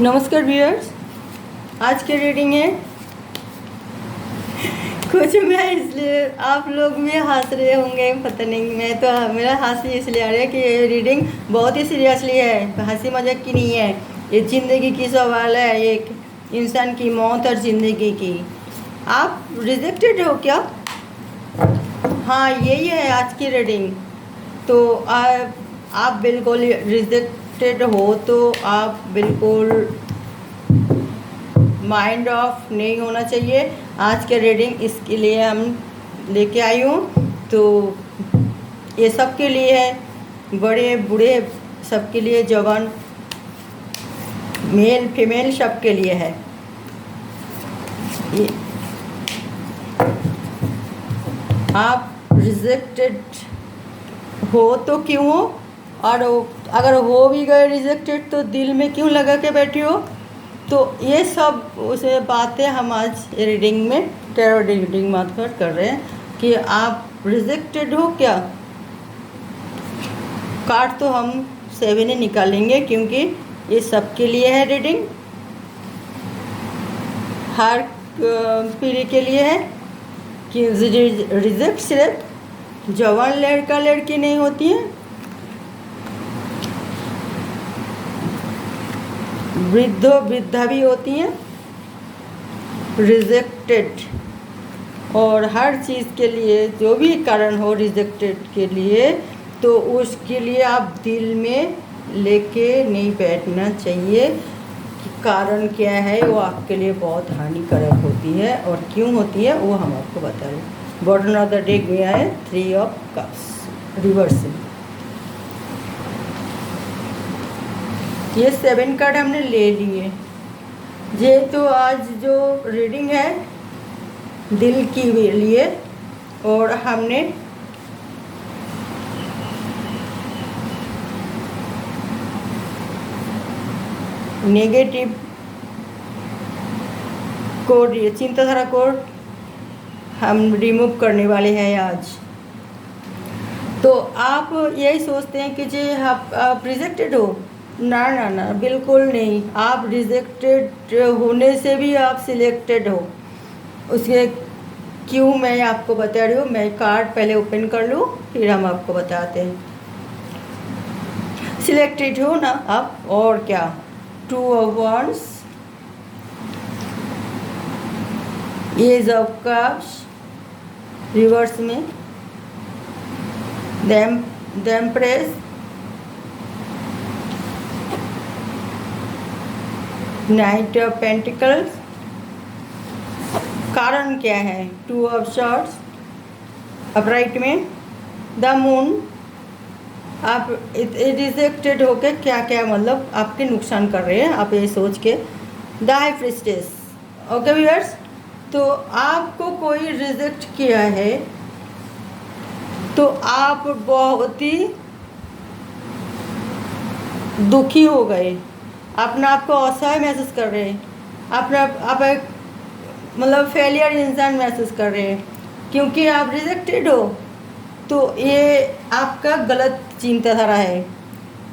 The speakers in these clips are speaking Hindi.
नमस्कार व्यूअर्स। आज की रीडिंग है कुछ मैं इसलिए आप लोग भी हंस रहे होंगे, पता नहीं, मैं तो मेरा हंसी इसलिए आ रहा है कि ये रीडिंग बहुत ही सीरियसली है, हंसी मजाक की नहीं है। ये ज़िंदगी की सवाल है, एक इंसान की मौत और ज़िंदगी की। आप रिजेक्टेड हो क्या? हाँ, यही है आज की रीडिंग। तो आप बिल्कुल रिजेक्टेड हो तो आप बिल्कुल माइंड ऑफ नहीं होना चाहिए। आज के रीडिंग इसके लिए हम लेके आई हूँ। तो ये सबके लिए है, बड़े बूढ़े सबके लिए, जवान मेल फीमेल सबके लिए है। ये आप रिजेक्टेड हो तो क्यों हो, और अगर हो भी गए रिजेक्टेड तो दिल में क्यों लगा के बैठी हो। तो ये सब उसे बातें हम आज रीडिंग में टैरो रीडिंग मार्फत कर रहे हैं कि आप रिजेक्टेड हो क्या। कार्ड तो हम 7 ही निकालेंगे क्योंकि ये सबके लिए है रीडिंग, हर पीढ़ी के लिए है कि रिजेक्ट सिर्फ जवान लड़का लड़की नहीं होती है, वृद्धो वृद्धा भी होती हैं रिजेक्टेड। और हर चीज़ के लिए जो भी कारण हो रिजेक्टेड के लिए, तो उसके लिए आप दिल में लेके नहीं बैठना चाहिए कि कारण क्या है। वो आपके लिए बहुत हानिकारक होती है, और क्यों होती है वो हम आपको बता रहे हैं। बॉटम ऑफ द डेक में आए 3 ऑफ कप्स रिवर्स में। ये 7 कार्ड हमने ले लिए। ये तो आज जो रीडिंग है दिल की लिए, और हमने नेगेटिव कोड, ये चिंताधारा कोड हम रिमूव करने वाले हैं आज। तो आप यही सोचते हैं कि जी आप रिजेक्टेड हो। ना ना ना, बिल्कुल नहीं। आप रिजेक्टेड होने से भी आप सिलेक्टेड हो। उसके क्यों मैं आपको बता रही हूँ। मैं कार्ड पहले ओपन कर लूँ फिर हम आपको बताते हैं। सिलेक्टेड हो ना आप, और क्या। 2 of wands, ace of cups reverse में, the empress, knight of pentacles. कारण क्या है 2 ऑफ शॉर्ट्स अपराइट में, द मून। आप रिजेक्टेड होके क्या क्या मतलब आपके नुकसान कर रहे हैं, आप ये सोच के। The high priestess. Okay viewers, तो आपको कोई रिजेक्ट किया है तो आप बहुत ही दुखी हो गए, अपने आप को असहाय महसूस कर रहे हैं, आप एक मतलब फेलियर इंसान महसूस कर रहे हैं क्योंकि आप रिजेक्टेड हो। तो ये आपका गलत चिंताधारा है।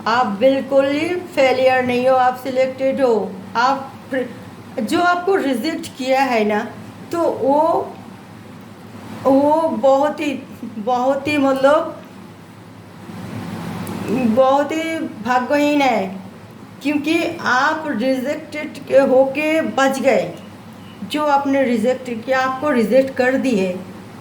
आप बिल्कुल ही फेलियर नहीं हो, आप सिलेक्टेड हो। आप जो आपको रिजेक्ट किया है ना, तो वो बहुत ही मतलब बहुत ही भाग्यहीन है, क्योंकि आप रिजेक्टेड होके बच गए। जो आपने रिजेक्ट किया, आपको रिजेक्ट कर दिए,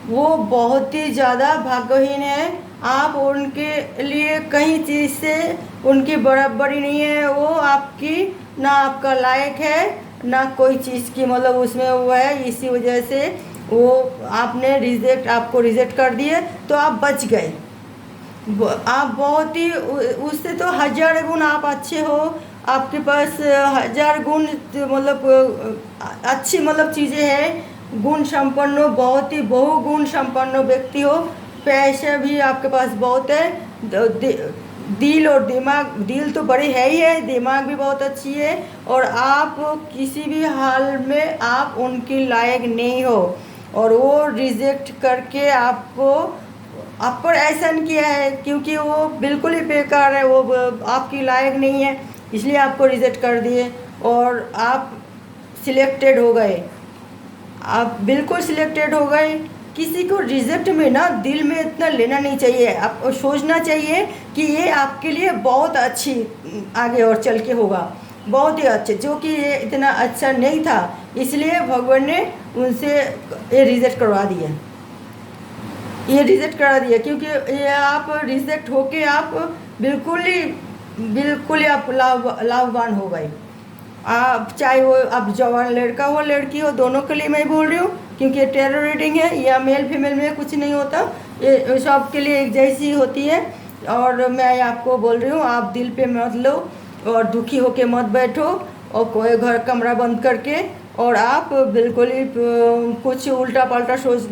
वो बहुत ही ज़्यादा भाग्यहीन है। आप उनके लिए कहीं चीज़ से उनकी बराबरी नहीं है। वो आपकी ना आपका लायक है ना कोई चीज़ की मतलब उसमें वो है। इसी वजह से वो आपको रिजेक्ट कर दिए, तो आप बच गए। आप बहुत ही उससे तो 1000 गुण आप अच्छे हो, आपके पास 1000 गुण मतलब अच्छी मतलब चीज़ें हैं, गुण संपन्न हो, बहुत ही बहुगुण संपन्न व्यक्ति हो। पैसे भी आपके पास बहुत है, दिल और दिमाग, दिल तो बड़ी है ही है, दिमाग भी बहुत अच्छी है। और आप किसी भी हाल में आप उनकी लायक नहीं हो, और वो रिजेक्ट करके आपको आप पर एहसान किया है क्योंकि वो बिल्कुल ही बेकार है, वो आपकी लायक नहीं है, इसलिए आपको रिजेक्ट कर दिए। और आप सिलेक्टेड हो गए, आप बिल्कुल सिलेक्टेड हो गए। किसी को रिजेक्ट में ना दिल में इतना लेना नहीं चाहिए, आपको सोचना चाहिए कि ये आपके लिए बहुत अच्छी आगे और चल के होगा, बहुत ही अच्छे, जो कि ये इतना अच्छा नहीं था, इसलिए भगवान ने उनसे ये रिजेक्ट करवा दिया, ये रिजेक्ट करा दिया। क्योंकि ये आप रिजेक्ट होके आप बिल्कुल ही आप लाभवान हो गए। आप चाहे वो आप जवान लड़का हो लड़की हो, दोनों के लिए मैं बोल रही हूँ, क्योंकि ये टेरर रीडिंग है, या मेल फीमेल में कुछ नहीं होता, ये सब के लिए एक जैसी होती है। और मैं आपको बोल रही हूँ, आप दिल पे मत लो और दुखी होके मत बैठो, और कोई घर कमरा बंद करके, और आप बिल्कुल ही कुछ उल्टा पल्टा सोच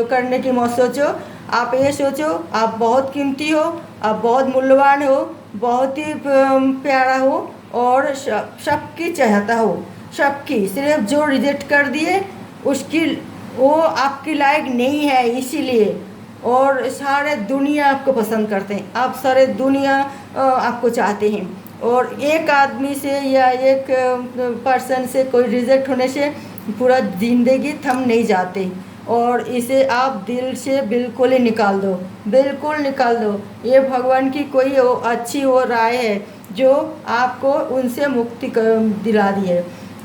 करने की मत सोचो। आप ये सोचो आप बहुत कीमती हो, आप बहुत मूल्यवान हो, बहुत ही प्यारा हो, और सबकी चाहता हो, सबकी। सिर्फ जो रिजेक्ट कर दिए उसकी, वो आपकी लायक नहीं है इसीलिए। और सारे दुनिया आपको पसंद करते हैं, आप सारे दुनिया आपको चाहते हैं। और एक आदमी से या एक पर्सन से कोई रिजेक्ट होने से पूरा ज़िंदगी थम नहीं जाते। और इसे आप दिल से बिल्कुल ही निकाल दो, बिल्कुल निकाल दो। ये भगवान की कोई अच्छी वो राय है जो आपको उनसे मुक्ति दिला दी है।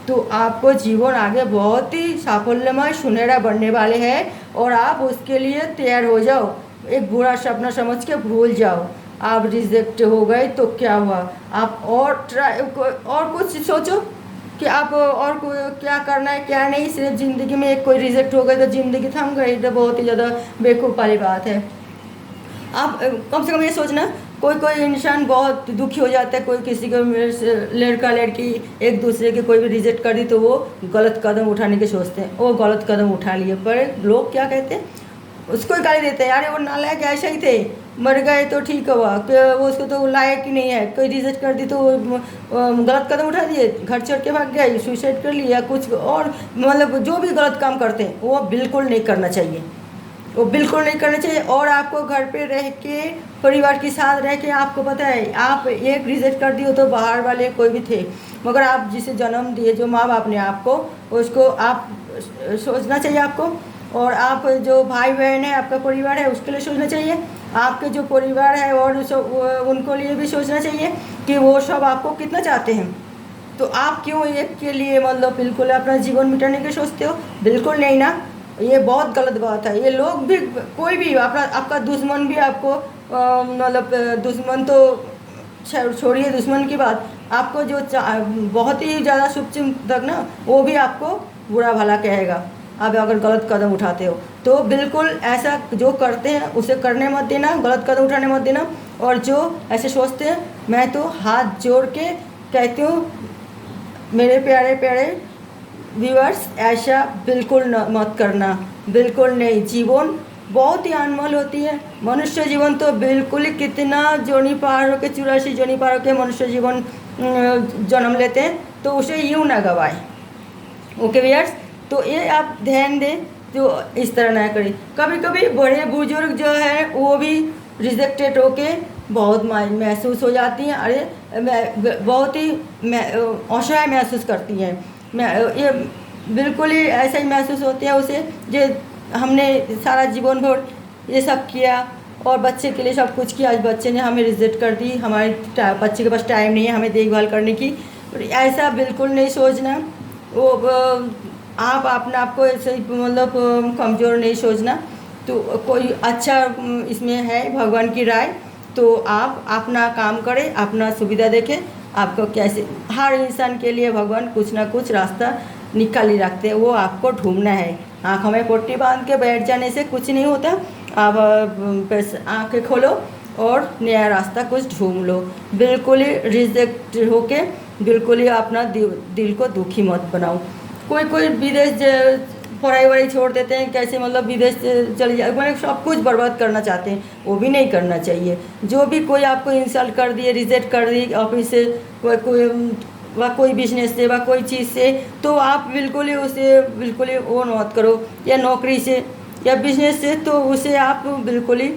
तो आपको जीवन आगे बहुत ही साफल्यमय सुनहरा बनने वाले हैं, और आप उसके लिए तैयार हो जाओ। एक बुरा सपना समझ के भूल जाओ। आप रिजेक्ट हो गए तो क्या हुआ, आप और कुछ सोचो कि आप और क्या करना है क्या नहीं। सिर्फ ज़िंदगी में एक कोई रिजेक्ट हो गए तो ज़िंदगी थम गई, तो बहुत ही ज़्यादा बेवकूफ़ वाली बात है। आप कम से कम ये सोचना, कोई इंसान बहुत दुखी हो जाता है, कोई किसी को लड़का लड़की एक दूसरे के कोई भी रिजेक्ट कर दी तो वो गलत कदम उठाने के सोचते हैं, वो गलत कदम उठा लिए। पर लोग क्या कहते हैं, उसको ही गाली देते हैं, यार वो नालायक ऐसे ही थे, मर गए तो ठीक हुआ, वो उसको तो लायक ही नहीं है। कोई रिजेक्ट कर दी तो गलत कदम उठा दिए, घर छोड़ के भाग गया, सुसाइड कर लिया, कुछ और, मतलब जो भी गलत काम करते हैं वो बिल्कुल नहीं करना चाहिए, वो बिल्कुल नहीं करना चाहिए। और आपको घर पे रह के परिवार के साथ रह के, आपको पता है आप एक रिजेक्ट कर दिए तो बाहर वाले कोई भी थे, मगर आप जिसे जन्म दिए, जो माँ बाप ने आपको, उसको आप सोचना चाहिए आपको। और आप जो भाई बहन है, आपका परिवार है, उसके लिए सोचना चाहिए। आपके जो परिवार है और उनको लिए भी सोचना चाहिए कि वो सब आपको कितना चाहते हैं। तो आप क्यों एक के लिए मतलब बिल्कुल अपना जीवन मिटाने के सोचते हो, बिल्कुल नहीं ना, ये बहुत गलत बात है। ये लोग भी, कोई भी आपका दुश्मन भी आपको मतलब दुश्मन तो छोड़िए दुश्मन की बात, आपको जो बहुत ही ज़्यादा शुभचिंतक ना, वो भी आपको बुरा भला कहेगा आप अगर गलत कदम उठाते हो। तो बिल्कुल ऐसा जो करते हैं उसे करने मत देना, गलत कदम उठाने मत देना। और जो ऐसे सोचते हैं, मैं तो हाथ जोड़ के कहती हूँ मेरे प्यारे प्यारे व्यूअर्स, ऐसा बिल्कुल मत करना, बिल्कुल नहीं। जीवन बहुत ही अनमोल होती है, मनुष्य जीवन तो बिल्कुल ही, कितना जोनी पार के 84 जोनी पार के मनुष्य जीवन जन्म लेते हैं, तो उसे यूँ ना गवाएं। ओके व्यूअर्स, तो ये आप ध्यान दें, जो इस तरह ना करें। कभी कभी बड़े बुजुर्ग जो है वो भी रिजेक्टेड होके बहुत महसूस हो जाती हैं, अरे बहुत ही असहाय महसूस करती हैं। ये बिल्कुल ही ऐसा ही महसूस होता है उसे, जो हमने सारा जीवन भर ये सब किया और बच्चे के लिए सब कुछ किया, आज बच्चे ने हमें रिजेक्ट कर दी, हमारे बच्चे के पास टाइम नहीं है हमें देखभाल करने की। ऐसा बिल्कुल नहीं सोचना। वो आप अपने आप को ऐसे मतलब कमज़ोर नहीं सोचना। तो कोई अच्छा इसमें है भगवान की राय, तो आप अपना काम करें, अपना सुविधा देखें। आपको कैसे, हर इंसान के लिए भगवान कुछ ना कुछ रास्ता निकाल ही रखते हैं, वो आपको ढूंढना है। आँखों में पट्टी बांध के बैठ जाने से कुछ नहीं होता। आप आँखें खोलो और नया रास्ता कुछ ढूंढ लो। बिल्कुल ही रिजेक्ट होके बिल्कुल ही अपना दिल को दुखी मत बनाओ। कोई विदेश पढ़ाई वढ़ाई छोड़ देते हैं, कैसे मतलब विदेश चले जाए, मैंने सब कुछ बर्बाद करना चाहते हैं, वो भी नहीं करना चाहिए। जो भी कोई आपको इंसल्ट कर दिए, रिजेक्ट कर दी ऑफिस से, कोई बिजनेस से, कोई चीज़ से, तो आप बिल्कुल ही उसे बिल्कुल ही वो मत करो। या नौकरी से या बिजनेस से, तो उसे आप बिल्कुल ही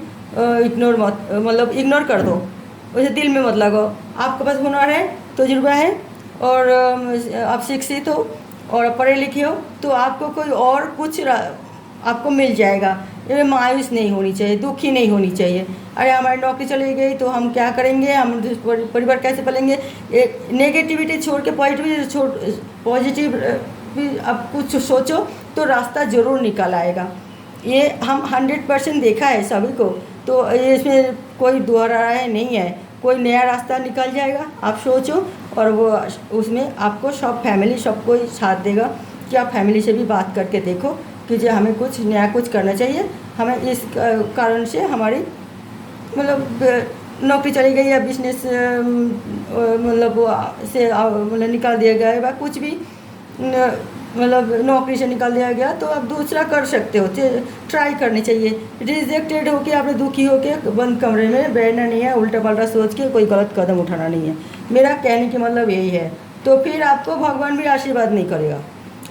इग्नोर मतलब इग्नोर कर दो, उसे दिल में मत लगाओ। आपके पास हुनर है, तजुर्बा है और आप शिक्षित हो और पढ़े लिखे हो तो आपको कोई और कुछ आपको मिल जाएगा। ये मायूस नहीं होनी चाहिए, दुखी नहीं होनी चाहिए। अरे हमारी नौकरी चली गई तो हम क्या करेंगे, हम परिवार कैसे पालेंगे। एक नेगेटिविटी छोड़ के पॉजिटिव भी आप कुछ सोचो तो रास्ता ज़रूर निकल आएगा। ये हम 100% देखा है सभी को, तो इसमें कोई दोहरा राय नहीं है। कोई नया रास्ता निकल जाएगा, आप सोचो, और वो उसमें आपको सब फैमिली सब कोई साथ देगा कि आप फैमिली से भी बात करके देखो कि जो हमें कुछ नया कुछ करना चाहिए। हमें इस कारण से हमारी मतलब नौकरी चली गई या बिजनेस मतलब निकाल दिया गया है, व कुछ भी मतलब नौकरी से निकाल दिया गया तो आप दूसरा कर सकते हो, ट्राई करनी चाहिए। रिजेक्टेड होके आपने दुखी होके बंद कमरे में बैठना नहीं है, उल्टा पल्टा सोच के कोई गलत कदम उठाना नहीं है। मेरा कहने की मतलब यही है। तो फिर आपको भगवान भी आशीर्वाद नहीं करेगा।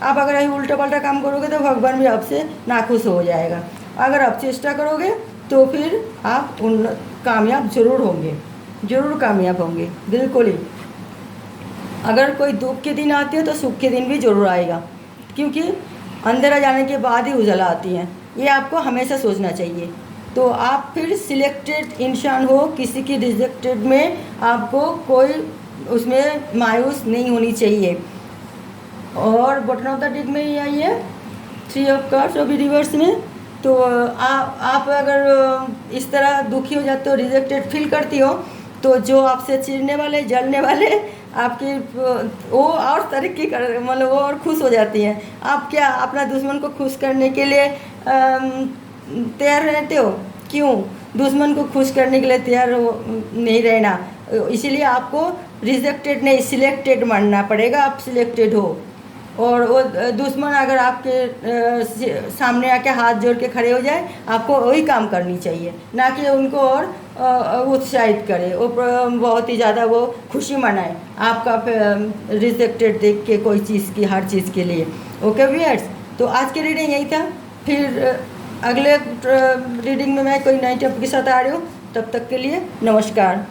आप अगर यही उल्टा पल्टा काम करोगे तो भगवान भी आपसे नाखुश हो जाएगा। अगर आप चेष्टा करोगे तो फिर आप कामयाब जरूर होंगे, ज़रूर कामयाब होंगे, बिल्कुल ही। अगर कोई दुख के दिन आते हैं तो सुख के दिन भी ज़रूर आएगा, क्योंकि अंधेरा जाने के बाद ही उजाला आती है। ये आपको हमेशा सोचना चाहिए। तो आप फिर सिलेक्टेड इंसान हो, किसी की रिजेक्टेड में आपको कोई उसमें मायूस नहीं होनी चाहिए। और बॉटम ऑफ द डेक में ये आई है 3 ऑफ कार्ड्स अभी रिवर्स में। तो आप अगर इस तरह दुखी हो जाते हो, रिजेक्टेड फील करती हो, तो जो आपसे चिढ़ने वाले, जलने वाले आपकी वो और तरक्की कर मतलब वो और खुश हो जाती हैं। आप क्या अपना दुश्मन को खुश करने के लिए तैयार रहते हो? क्यों दुश्मन को खुश करने के लिए तैयार हो नहीं रहना। इसीलिए आपको रिजेक्टेड नहीं सिलेक्टेड मानना पड़ेगा। आप सिलेक्टेड हो, और वो दुश्मन अगर आपके सामने आके हाथ जोड़ के खड़े हो जाए, आपको वही काम करनी चाहिए, ना कि उनको और उत्साहित करे, वो बहुत ही ज़्यादा वो खुशी मनाए आपका रिजेक्टेड देख के कोई चीज़ की, हर चीज़ के लिए। ओके व्यूअर्स, तो आज की रीडिंग यही था। फिर अगले रीडिंग में मैं कोई नई टॉपिक के साथ आ रही हूँ। तब तक के लिए नमस्कार।